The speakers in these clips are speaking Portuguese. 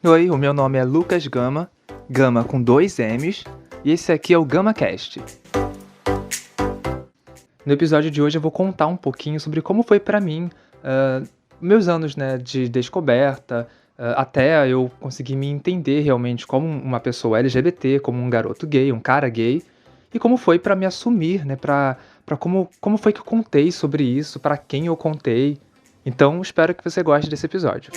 Oi, o meu nome é Lucas Gama, Gama com 2 M's, e esse aqui é o GamaCast. No episódio de hoje eu vou contar um pouquinho sobre como foi pra mim, meus anos, né, de descoberta, até eu conseguir me entender realmente como uma pessoa LGBT, como um garoto gay, um cara gay, e como foi pra me assumir, né, pra como foi que eu contei sobre isso, pra quem eu contei. Então espero que você goste desse episódio.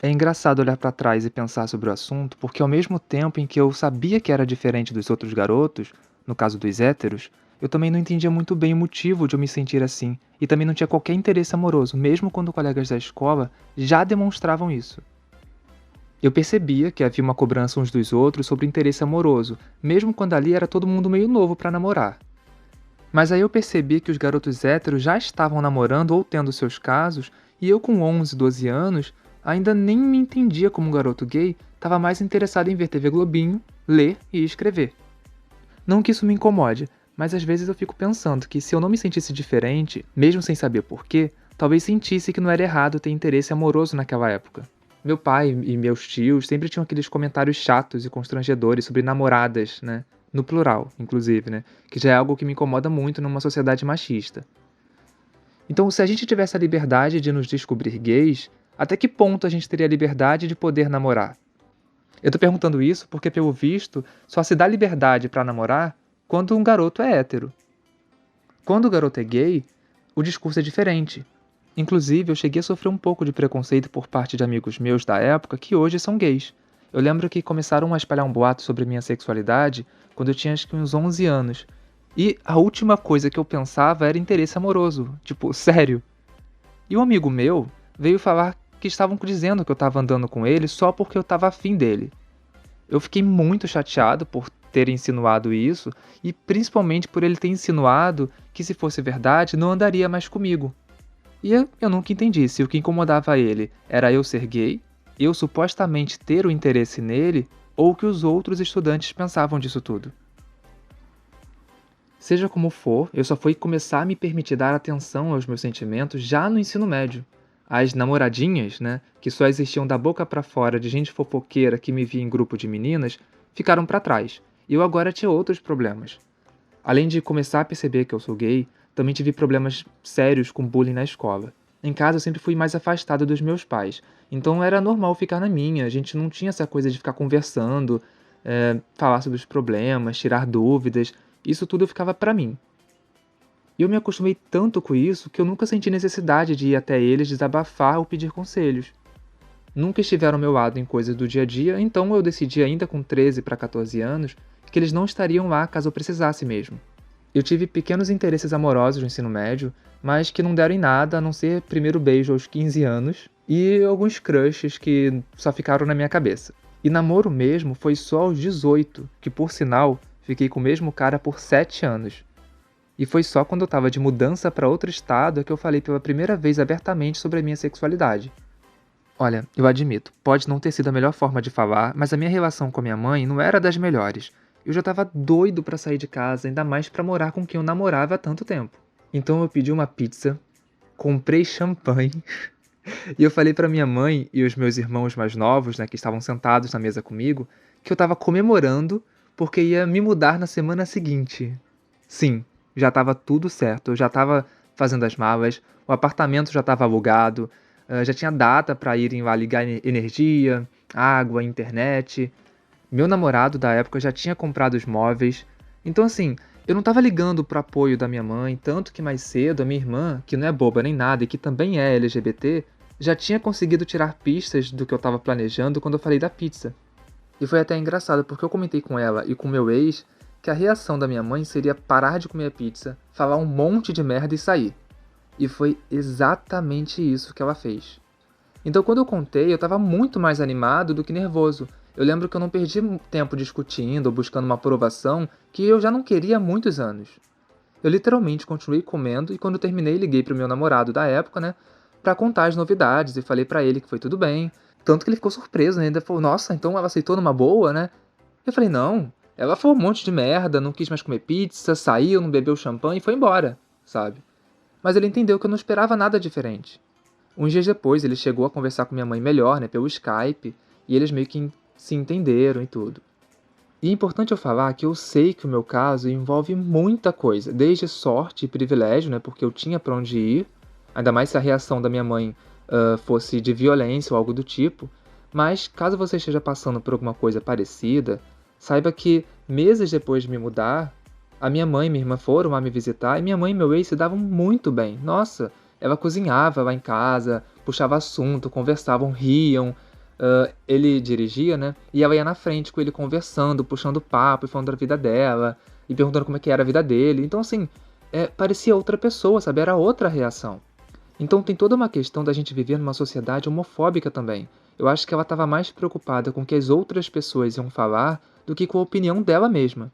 É engraçado olhar pra trás e pensar sobre o assunto, porque ao mesmo tempo em que eu sabia que era diferente dos outros garotos, no caso dos héteros, eu também não entendia muito bem o motivo de eu me sentir assim, e também não tinha qualquer interesse amoroso, mesmo quando colegas da escola já demonstravam isso. Eu percebia que havia uma cobrança uns dos outros sobre interesse amoroso, mesmo quando ali era todo mundo meio novo pra namorar. Mas aí eu percebi que os garotos héteros já estavam namorando ou tendo seus casos, e eu com 11, 12 anos, ainda nem me entendia como um garoto gay, estava mais interessado em ver TV Globinho, ler e escrever. Não que isso me incomode, mas às vezes eu fico pensando que se eu não me sentisse diferente, mesmo sem saber porquê, talvez sentisse que não era errado ter interesse amoroso naquela época. Meu pai e meus tios sempre tinham aqueles comentários chatos e constrangedores sobre namoradas, né? No plural, inclusive, né? Que já é algo que me incomoda muito numa sociedade machista. Então, se a gente tivesse a liberdade de nos descobrir gays, até que ponto a gente teria a liberdade de poder namorar? Eu tô perguntando isso porque, pelo visto, só se dá liberdade pra namorar quando um garoto é hétero. Quando o garoto é gay, o discurso é diferente. Inclusive, eu cheguei a sofrer um pouco de preconceito por parte de amigos meus da época que hoje são gays. Eu lembro que começaram a espalhar um boato sobre minha sexualidade quando eu tinha acho que uns 11 anos. E a última coisa que eu pensava era interesse amoroso. Tipo, sério. E um amigo meu veio falar que estavam dizendo que eu estava andando com ele só porque eu estava afim dele. Eu fiquei muito chateado por ter insinuado isso e principalmente por ele ter insinuado que, se fosse verdade, não andaria mais comigo. E eu nunca entendi se o que incomodava ele era eu ser gay, eu supostamente ter o interesse nele, ou o que os outros estudantes pensavam disso tudo. Seja como for, eu só fui começar a me permitir dar atenção aos meus sentimentos já no ensino médio. As namoradinhas, né, que só existiam da boca pra fora de gente fofoqueira que me via em grupo de meninas, ficaram pra trás. E eu agora tinha outros problemas. Além de começar a perceber que eu sou gay, também tive problemas sérios com bullying na escola. Em casa eu sempre fui mais afastado dos meus pais, então era normal ficar na minha, a gente não tinha essa coisa de ficar conversando, falar sobre os problemas, tirar dúvidas, isso tudo ficava pra mim. E eu me acostumei tanto com isso que eu nunca senti necessidade de ir até eles desabafar ou pedir conselhos. Nunca estiveram ao meu lado em coisas do dia a dia, então eu decidi ainda com 13 para 14 anos que eles não estariam lá caso eu precisasse mesmo. Eu tive pequenos interesses amorosos no ensino médio, mas que não deram em nada a não ser primeiro beijo aos 15 anos e alguns crushes que só ficaram na minha cabeça. E namoro mesmo foi só aos 18, que por sinal fiquei com o mesmo cara por 7 anos. E foi só quando eu tava de mudança para outro estado que eu falei pela primeira vez abertamente sobre a minha sexualidade. Olha, eu admito, pode não ter sido a melhor forma de falar, mas a minha relação com a minha mãe não era das melhores. Eu já tava doido pra sair de casa, ainda mais pra morar com quem eu namorava há tanto tempo. Então eu pedi uma pizza, comprei champanhe, e eu falei pra minha mãe e os meus irmãos mais novos, né, que estavam sentados na mesa comigo, que eu tava comemorando porque ia me mudar na semana seguinte. Sim, já estava tudo certo, eu já estava fazendo as malas, o apartamento já estava alugado, já tinha data para irem lá ligar energia, água, internet. Meu namorado da época já tinha comprado os móveis. Então assim, eu não estava ligando pro apoio da minha mãe, tanto que mais cedo a minha irmã, que não é boba nem nada e que também é LGBT, já tinha conseguido tirar pistas do que eu estava planejando quando eu falei da pizza. E foi até engraçado, porque eu comentei com ela e com meu ex que a reação da minha mãe seria parar de comer a pizza, falar um monte de merda e sair. E foi exatamente isso que ela fez. Então, quando eu contei, eu estava muito mais animado do que nervoso. Eu lembro que eu não perdi tempo discutindo ou buscando uma aprovação que eu já não queria há muitos anos. Eu literalmente continuei comendo e quando eu terminei liguei pro meu namorado da época, né, pra contar as novidades e falei pra ele que foi tudo bem. Tanto que ele ficou surpreso, né, ainda falou, nossa, então ela aceitou numa boa, né? Eu falei, não, ela falou um monte de merda, não quis mais comer pizza, saiu, não bebeu champanhe e foi embora, sabe? Mas ele entendeu que eu não esperava nada diferente. Uns dias depois, ele chegou a conversar com minha mãe melhor, né, pelo Skype, E eles meio que se entenderam e tudo. E é importante eu falar que eu sei que o meu caso envolve muita coisa, desde sorte e privilégio, né, porque eu tinha para onde ir, ainda mais se a reação da minha mãe fosse de violência ou algo do tipo. Mas caso você esteja passando por alguma coisa parecida, saiba que meses depois de me mudar, a minha mãe e minha irmã foram lá me visitar e minha mãe e meu ex se davam muito bem. Nossa, ela cozinhava lá em casa, puxava assunto, conversavam, riam. Ele dirigia, né? E ela ia na frente com ele conversando, puxando papo e falando da vida dela, e perguntando como é que era a vida dele. Então, assim, parecia outra pessoa, sabe? Era outra reação. Então tem toda uma questão da gente viver numa sociedade homofóbica também. Eu acho que ela estava mais preocupada com o que as outras pessoas iam falar do que com a opinião dela mesma.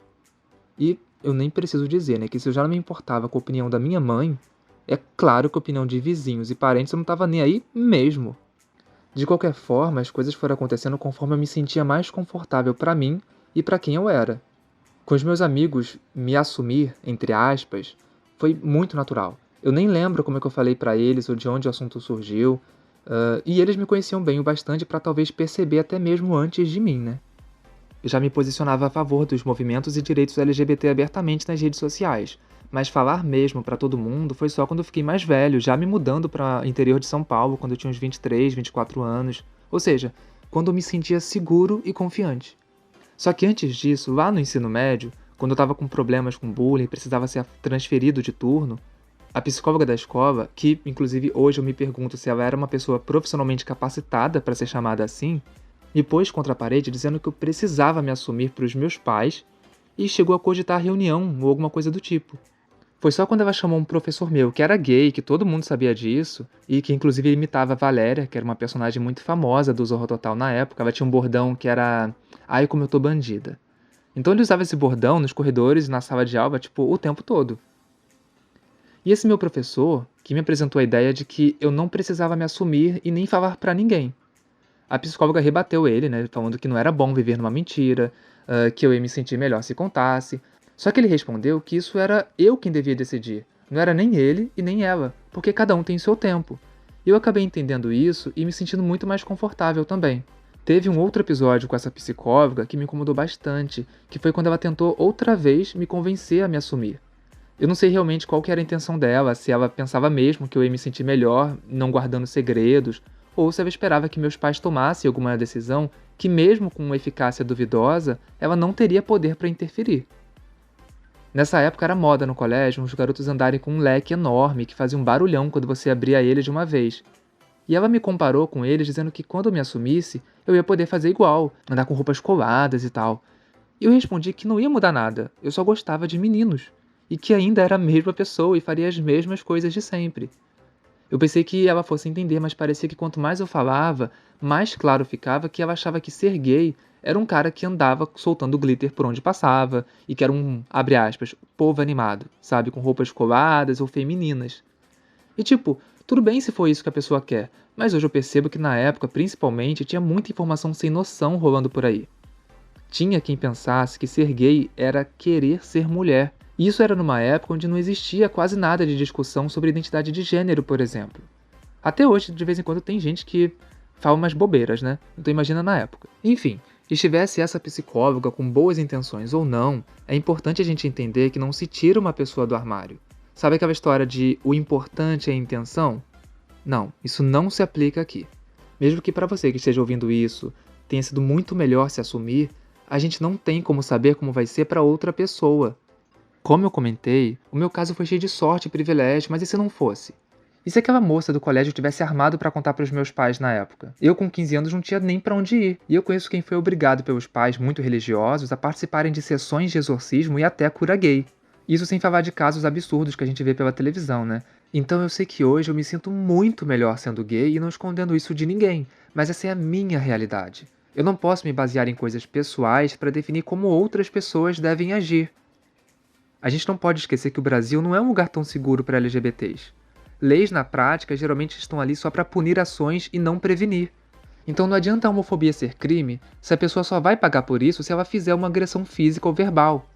E eu nem preciso dizer, né, que se eu já não me importava com a opinião da minha mãe, é claro que a opinião de vizinhos e parentes eu não estava nem aí mesmo. De qualquer forma, as coisas foram acontecendo conforme eu me sentia mais confortável para mim e para quem eu era. Com os meus amigos, me assumir, entre aspas, foi muito natural. Eu nem lembro como é que eu falei para eles ou de onde o assunto surgiu, e eles me conheciam bem o bastante para talvez perceber até mesmo antes de mim, né? Eu já me posicionava a favor dos movimentos e direitos LGBT abertamente nas redes sociais, mas falar mesmo para todo mundo foi só quando eu fiquei mais velho, já me mudando para interior de São Paulo, quando eu tinha uns 23, 24 anos, ou seja, quando eu me sentia seguro e confiante. Só que antes disso, lá no ensino médio, quando eu estava com problemas com bullying e precisava ser transferido de turno, a psicóloga da escola, que inclusive hoje eu me pergunto se ela era uma pessoa profissionalmente capacitada para ser chamada assim, me pôs contra a parede dizendo que eu precisava me assumir para os meus pais e chegou a cogitar reunião ou alguma coisa do tipo. Foi só quando ela chamou um professor meu, que era gay, que todo mundo sabia disso, e que inclusive imitava a Valéria, que era uma personagem muito famosa do Zorro Total na época. Ela tinha um bordão que era "Ai, como eu tô bandida". Então ele usava esse bordão nos corredores e na sala de aula, tipo, o tempo todo. E esse meu professor, que me apresentou a ideia de que eu não precisava me assumir e nem falar pra ninguém. A psicóloga rebateu ele, né, falando que não era bom viver numa mentira, que eu ia me sentir melhor se contasse. Só que ele respondeu que isso era eu quem devia decidir, não era nem ele e nem ela, porque cada um tem seu tempo. E eu acabei entendendo isso e me sentindo muito mais confortável também. Teve um outro episódio com essa psicóloga que me incomodou bastante, que foi quando ela tentou outra vez me convencer a me assumir. Eu não sei realmente qual que era a intenção dela, se ela pensava mesmo que eu ia me sentir melhor, não guardando segredos, ou se ela esperava que meus pais tomassem alguma decisão que, mesmo com uma eficácia duvidosa, ela não teria poder para interferir. Nessa época era moda no colégio os garotos andarem com um leque enorme que fazia um barulhão quando você abria ele de uma vez. E ela me comparou com eles dizendo que quando eu me assumisse, eu ia poder fazer igual, andar com roupas coladas e tal. E eu respondi que não ia mudar nada, eu só gostava de meninos. E que ainda era a mesma pessoa e faria as mesmas coisas de sempre. Eu pensei que ela fosse entender, mas parecia que quanto mais eu falava, mais claro ficava que ela achava que ser gay era um cara que andava soltando glitter por onde passava e que era um, abre aspas, povo animado, sabe, com roupas coladas ou femininas. E tipo, tudo bem se for isso que a pessoa quer, mas hoje eu percebo que na época, principalmente, tinha muita informação sem noção rolando por aí. Tinha quem pensasse que ser gay era querer ser mulher. E isso era numa época onde não existia quase nada de discussão sobre identidade de gênero, por exemplo. Até hoje, de vez em quando, tem gente que fala umas bobeiras, né? Então imagina na época. Enfim, estivesse essa psicóloga com boas intenções ou não, é importante a gente entender que não se tira uma pessoa do armário. Sabe aquela história de o importante é a intenção? Não, isso não se aplica aqui. Mesmo que para você que esteja ouvindo isso tenha sido muito melhor se assumir, a gente não tem como saber como vai ser para outra pessoa. Como eu comentei, o meu caso foi cheio de sorte e privilégio, mas e se não fosse? E se aquela moça do colégio tivesse armado para contar para os meus pais na época? Eu com 15 anos não tinha nem para onde ir, e eu conheço quem foi obrigado pelos pais muito religiosos a participarem de sessões de exorcismo e até cura gay. Isso sem falar de casos absurdos que a gente vê pela televisão, né? Então eu sei que hoje eu me sinto muito melhor sendo gay e não escondendo isso de ninguém, mas essa é a minha realidade. Eu não posso me basear em coisas pessoais para definir como outras pessoas devem agir. A gente não pode esquecer que o Brasil não é um lugar tão seguro para LGBTs. Leis na prática geralmente estão ali só para punir ações e não prevenir. Então não adianta a homofobia ser crime se a pessoa só vai pagar por isso se ela fizer uma agressão física ou verbal.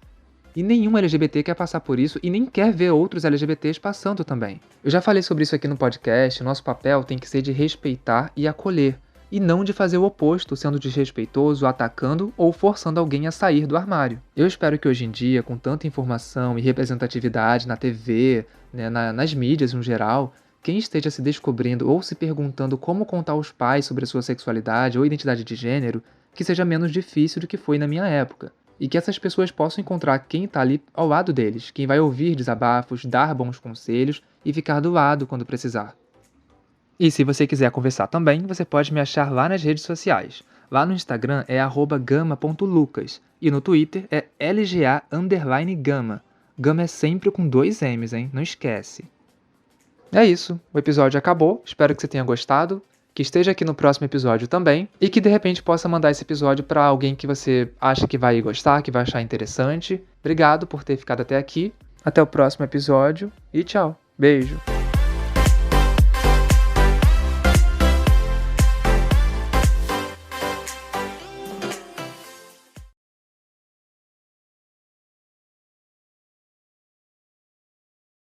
E nenhum LGBT quer passar por isso e nem quer ver outros LGBTs passando também. Eu já falei sobre isso aqui no podcast, nosso papel tem que ser de respeitar e acolher, e não de fazer o oposto, sendo desrespeitoso, atacando ou forçando alguém a sair do armário. Eu espero que hoje em dia, com tanta informação e representatividade na TV, né, nas mídias no geral, quem esteja se descobrindo ou se perguntando como contar aos pais sobre a sua sexualidade ou identidade de gênero, que seja menos difícil do que foi na minha época. E que essas pessoas possam encontrar quem está ali ao lado deles, quem vai ouvir desabafos, dar bons conselhos e ficar do lado quando precisar. E se você quiser conversar também, você pode me achar lá nas redes sociais. Lá no Instagram é @gama.lucas e no Twitter é LGA_Gama. Gama é sempre com 2 M's, hein? Não esquece. É isso, o episódio acabou, espero que você tenha gostado, que esteja aqui no próximo episódio também, e que de repente possa mandar esse episódio para alguém que você acha que vai gostar, que vai achar interessante. Obrigado por ter ficado até aqui, até o próximo episódio e tchau, beijo!